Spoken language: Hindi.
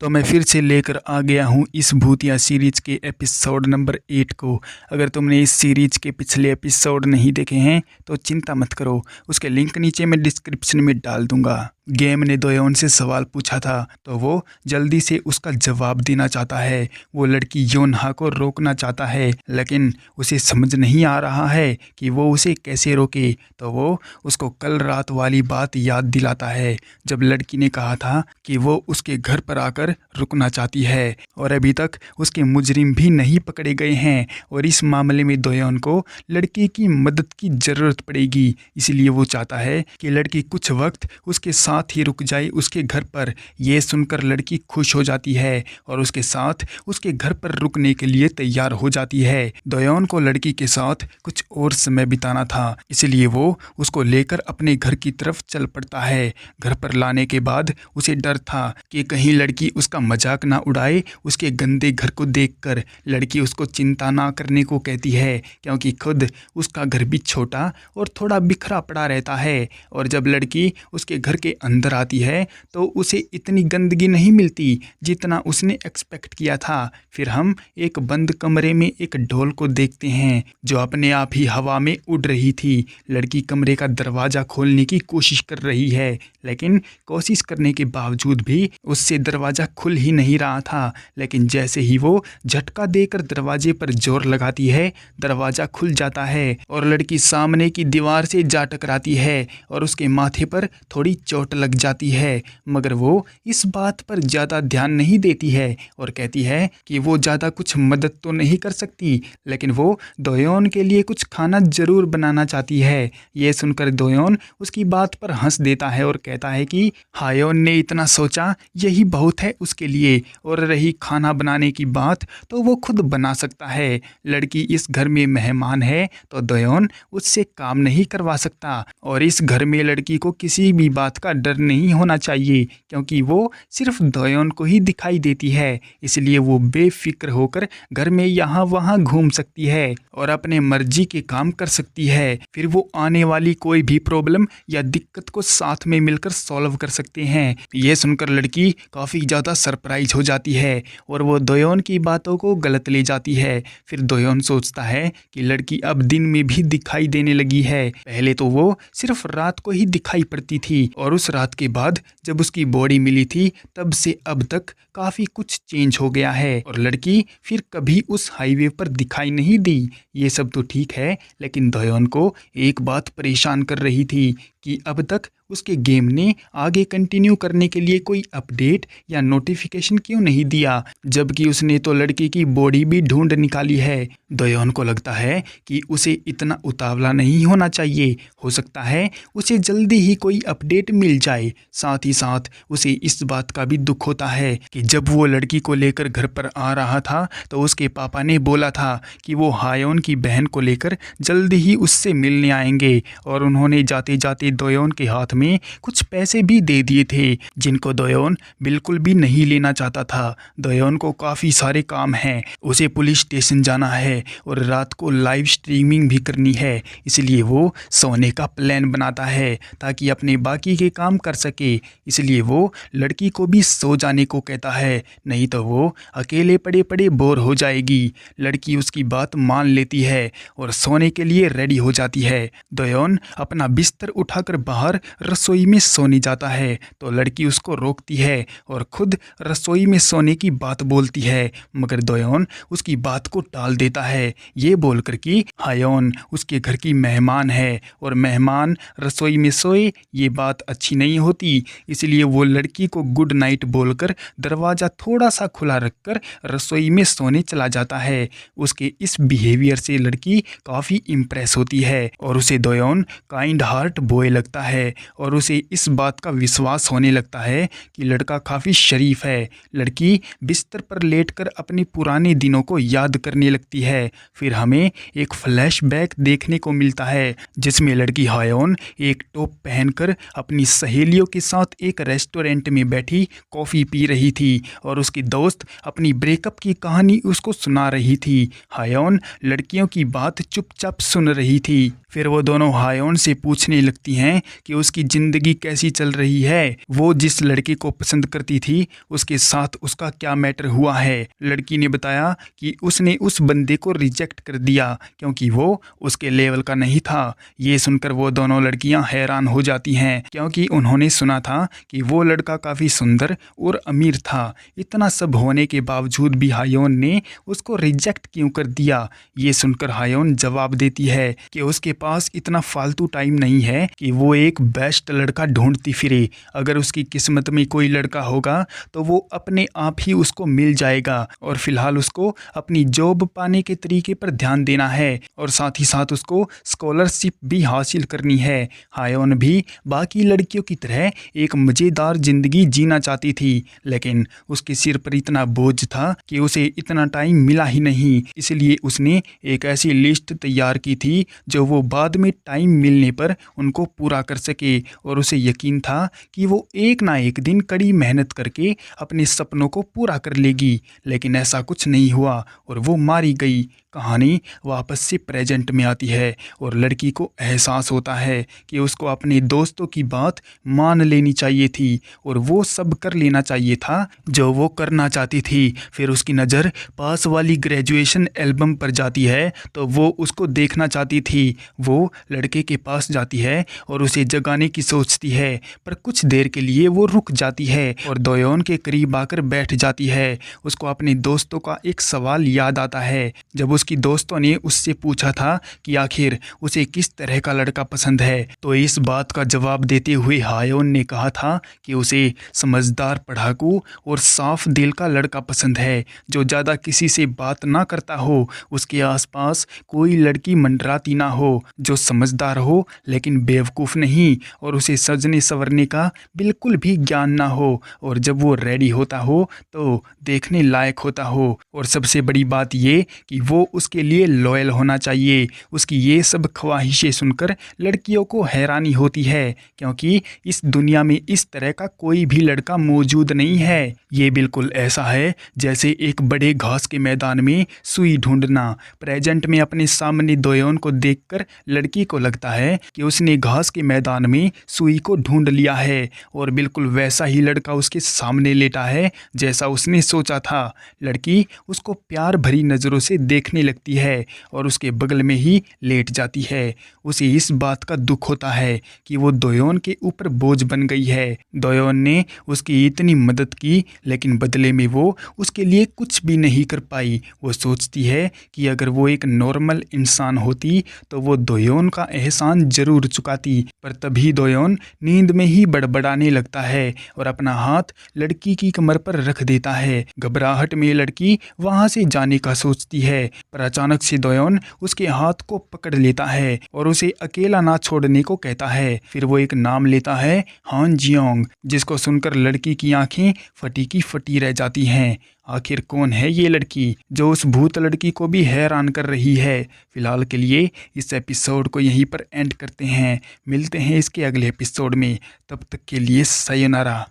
तो मैं फिर से लेकर आ गया हूँ इस भूतिया सीरीज के एपिसोड नंबर 8 को। अगर तुमने इस सीरीज के पिछले एपिसोड नहीं देखे हैं तो चिंता मत करो, उसके लिंक नीचे मैं डिस्क्रिप्शन में डाल दूंगा। गेम ने दोयोन से सवाल पूछा था तो वो जल्दी से उसका जवाब देना चाहता है। वो लड़की योनहा को रोकना चाहता है लेकिन उसे समझ नहीं आ रहा है कि वो उसे कैसे रोके। तो वो उसको कल रात वाली बात याद दिलाता है जब लड़की ने कहा था कि वो उसके घर पर आकर रुकना चाहती है और अभी तक उसके मुजरिम भी नहीं पकड़े गए हैं और इस मामले में दोयोन को लड़की की मदद की ज़रूरत पड़ेगी। इसलिए वो चाहता है कि लड़की कुछ वक्त उसके साथ ही रुक जाए उसके घर पर। यह सुनकर लड़की खुश हो जाती है और उसके साथ उसके घर पर रुकने के लिए तैयार हो जाती है। दोयोन को लड़की के साथ कुछ और समय बिताना था, इसलिए वो उसको लेकर अपने घर की तरफ चल पड़ता है। घर पर लाने के बाद उसे डर था कि कहीं लड़की उसका मजाक ना उड़ाए। उसके गंदे घर को देखकर लड़की उसको चिंता ना करने को कहती है क्योंकि खुद उसका घर भी छोटा और थोड़ा बिखरा पड़ा रहता है। और जब लड़की उसके घर के अंदर आती है तो उसे इतनी गंदगी नहीं मिलती जितना उसने एक्सपेक्ट किया था। फिर हम एक बंद कमरे में एक डॉल को देखते हैं जो अपने आप ही हवा में उड़ रही थी। लड़की कमरे का दरवाज़ा खोलने की कोशिश कर रही है लेकिन कोशिश करने के बावजूद भी उससे दरवाज़ा खुल ही नहीं रहा था। लेकिन जैसे ही वो झटका देकर दरवाजे पर जोर लगाती है दरवाज़ा खुल जाता है और लड़की सामने की दीवार से जा टकराती है और उसके माथे पर थोड़ी चोट लग जाती है। मगर वो इस बात पर ज़्यादा ध्यान नहीं देती है और कहती है कि वो ज़्यादा कुछ मदद तो नहीं कर सकती लेकिन वो दोयोन के लिए कुछ खाना ज़रूर बनाना चाहती है। ये सुनकर दोयोन उसकी बात पर हंस देता है और कहता है कि हायोन ने इतना सोचा यही बहुत है उसके लिए, और रही खाना बनाने की बात तो वो खुद बना सकता है। लड़की इस घर में मेहमान है तो दोयोन उससे काम नहीं करवा सकता और इस घर में लड़की को किसी भी बात का डर नहीं होना चाहिए क्योंकि वो सिर्फ दोयोन को ही दिखाई देती है। इसलिए वो बेफिक्र होकर घर में यहाँ वहाँ घूम सकती है और अपने मर्जी के काम कर सकती है। फिर वो आने वाली कोई भी प्रॉब्लम या दिक्कत को साथ में मिलकर सॉल्व कर सकते हैं। ये सुनकर लड़की काफ़ी ज़्यादा सरप्राइज हो जाती है और वो दोयोन की बातों को गलत ले जाती है। फिर दोयोन सोचता है कि लड़की अब दिन में भी दिखाई देने लगी है। पहले तो वो सिर्फ रात को ही दिखाई पड़ती थी और उस रात के बाद जब उसकी बॉडी मिली थी तब से अब तक काफ़ी कुछ चेंज हो गया है और लड़की फिर कभी उस हाईवे पर दिखाई नहीं दी। ये सब तो ठीक है लेकिन दोयोन को एक बात परेशान कर रही थी कि अब तक उसके गेम ने आगे कंटिन्यू करने के लिए कोई अपडेट या नोटिफिकेशन क्यों नहीं दिया, जबकि उसने तो लड़की की बॉडी भी ढूंढ निकाली है। दोयोन को लगता है कि उसे इतना उतावला नहीं होना चाहिए, हो सकता है उसे जल्दी ही कोई अपडेट मिल जाए। साथ ही साथ उसे इस बात का भी दुख होता है कि जब वो लड़की को लेकर घर पर आ रहा था तो उसके पापा ने बोला था कि वो हायोन की बहन को लेकर जल्दी ही उससे मिलने आएंगे और उन्होंने जाते जाते दोयोन के हाथ में कुछ पैसे भी दे दिए थे जिनको दोयोन बिल्कुल भी नहीं लेना चाहता था। दोयोन को काफ़ी सारे काम हैं, उसे पुलिस स्टेशन जाना है और रात को लाइव स्ट्रीमिंग भी करनी है, इसलिए वो सोने का प्लान बनाता है ताकि अपने बाकी के काम कर सके। इसलिए वो लड़की को भी सो जाने को कहता है, नहीं तो वो अकेले पड़े पड़े बोर हो जाएगी। लड़की उसकी बात मान लेती है और सोने के लिए रेडी हो जाती है। दोयोन अपना बिस्तर उठाकर बाहर रसोई में सोने जाता है तो लड़की उसको रोकती है और खुद रसोई में सोने की बात बोलती है, मगर दोयोन उसकी बात को टाल देता है ये बोलकर कि हायोन उसके घर की मेहमान है और मेहमान रसोई में सोए ये बात अच्छी नहीं होती। इसलिए वो लड़की को गुड नाइट बोलकर दरवाज़ा थोड़ा सा खुला रखकर रसोई में सोने चला जाता है। उसके इस बिहेवियर से लड़की काफ़ी इम्प्रेस होती है और उसे दोयोन काइंड हार्ट बॉय लगता है और उसे इस बात का विश्वास होने लगता है कि लड़का काफ़ी शरीफ है। लड़की बिस्तर पर लेटकर अपने पुराने दिनों को याद करने लगती है। फिर हमें एक फ्लैशबैक देखने को मिलता है जिसमें लड़की हायोन एक टॉप पहनकर अपनी सहेलियों के साथ एक रेस्टोरेंट में बैठी कॉफ़ी पी रही थी और उसकी दोस्त अपनी ब्रेकअप की कहानी उसको सुना रही थी। हायोन लड़कियों की बात चुपचाप सुन रही थी। फिर वो दोनों हायोन से पूछने लगती हैं कि उसकी जिंदगी कैसी चल रही है, वो जिस लड़के को पसंद करती थी उसके साथ उसका क्या मैटर हुआ है। लड़की ने बताया कि उसने उस बंदे को रिजेक्ट कर दिया क्योंकि वो उसके लेवल का नहीं था। ये सुनकर वो दोनों लड़कियां हैरान हो जाती हैं क्योंकि उन्होंने सुना था कि वो लड़का काफ़ी सुंदर और अमीर था। इतना सब होने के बावजूद भी हायोन ने उसको रिजेक्ट क्यों कर दिया। ये सुनकर हायोन जवाब देती है कि उसके पास इतना फालतू टाइम नहीं है कि वो एक बेस्ट लड़का ढूंढती फिरे। अगर उसकी किस्मत में कोई लड़का होगा तो वो अपने आप ही उसको मिल जाएगा और फिलहाल उसको अपनी जॉब पाने के तरीके पर ध्यान देना है और साथ ही साथ उसको स्कॉलरशिप भी हासिल करनी है। हायोन भी बाकी लड़कियों की तरह एक मज़ेदार ज़िंदगी जीना चाहती थी, लेकिन उसके सिर पर इतना बोझ था कि उसे इतना टाइम मिला ही नहीं। इसलिए उसने एक ऐसी लिस्ट तैयार की थी जो वो बाद में टाइम मिलने पर उनको पूरा कर सके और उसे यकीन था कि वो एक ना एक दिन कड़ी मेहनत करके अपने सपनों को पूरा कर लेगी। लेकिन ऐसा कुछ नहीं हुआ और वो मारी गई। कहानी वापस से प्रेजेंट में आती है और लड़की को एहसास होता है कि उसको अपने दोस्तों की बात मान लेनी चाहिए थी और वो सब कर लेना चाहिए था जो वो करना चाहती थी। फिर उसकी नज़र पास वाली ग्रेजुएशन एल्बम पर जाती है तो वो उसको देखना चाहती थी। वो लड़के के पास जाती है और उसे जगाने की सोचती है, पर कुछ देर के लिए वो रुक जाती है और दोयोन के करीब आकर बैठ जाती है। उसको अपने दोस्तों का एक सवाल याद आता है जब उसकी दोस्तों ने उससे पूछा था कि आखिर उसे किस तरह का लड़का पसंद है। तो इस बात का जवाब देते हुए हायोन ने कहा था कि उसे समझदार, पढ़ाकू और साफ दिल का लड़का पसंद है जो ज़्यादा किसी से बात ना करता हो, उसके आसपास कोई लड़की मंडराती ना हो, जो समझदार हो लेकिन बेवकूफ़ नहीं और उसे सजने संवरने का बिल्कुल भी ज्ञान ना हो और जब वो रेडी होता हो तो देखने लायक होता हो। और सबसे बड़ी बात ये कि वो उसके लिए लॉयल होना चाहिए। उसकी ये सब ख्वाहिशें सुनकर लड़कियों को हैरानी होती है क्योंकि इस दुनिया में इस तरह का कोई भी लड़का मौजूद नहीं है। ये बिल्कुल ऐसा है जैसे एक बड़े घास के मैदान में सुई ढूंढना। प्रेजेंट में अपने सामने दोयोन को देखकर लड़की को लगता है कि उसने घास के मैदान में सुई को ढूंढ लिया है और बिल्कुल वैसा ही लड़का उसके सामने लेटा है जैसा उसने सोचा था। लड़की उसको प्यार भरी नज़रों से देखने लगती है और उसके बगल में ही लेट जाती है। उसे इस बात का दुख होता है कि वो दोयोन के ऊपर बोझ बन गई है। दोयोन ने उसकी इतनी मदद की लेकिन बदले में वो उसके लिए कुछ भी नहीं कर पाई। वो सोचती है कि अगर वो एक नॉर्मल इंसान होती तो वो दोयोन का एहसान जरूर चुकाती, पर तभी दोयोन नींद में ही बड़बड़ाने लगता है और अपना हाथ लड़की की कमर पर रख देता है। घबराहट में लड़की वहां से जाने का सोचती है, पर अचानक से दोयोन उसके हाथ को पकड़ लेता है और उसे अकेला ना छोड़ने को कहता है। फिर वो एक नाम लेता है, हान जियोंग, जिसको सुनकर लड़की की आंखें फटी की फटी रह जाती हैं। आखिर कौन है ये लड़की जो उस भूत लड़की को भी हैरान कर रही है। फिलहाल के लिए इस एपिसोड को यहीं पर एंड करते हैं। मिलते हैं इसके अगले एपिसोड में, तब तक के लिए सायोनारा।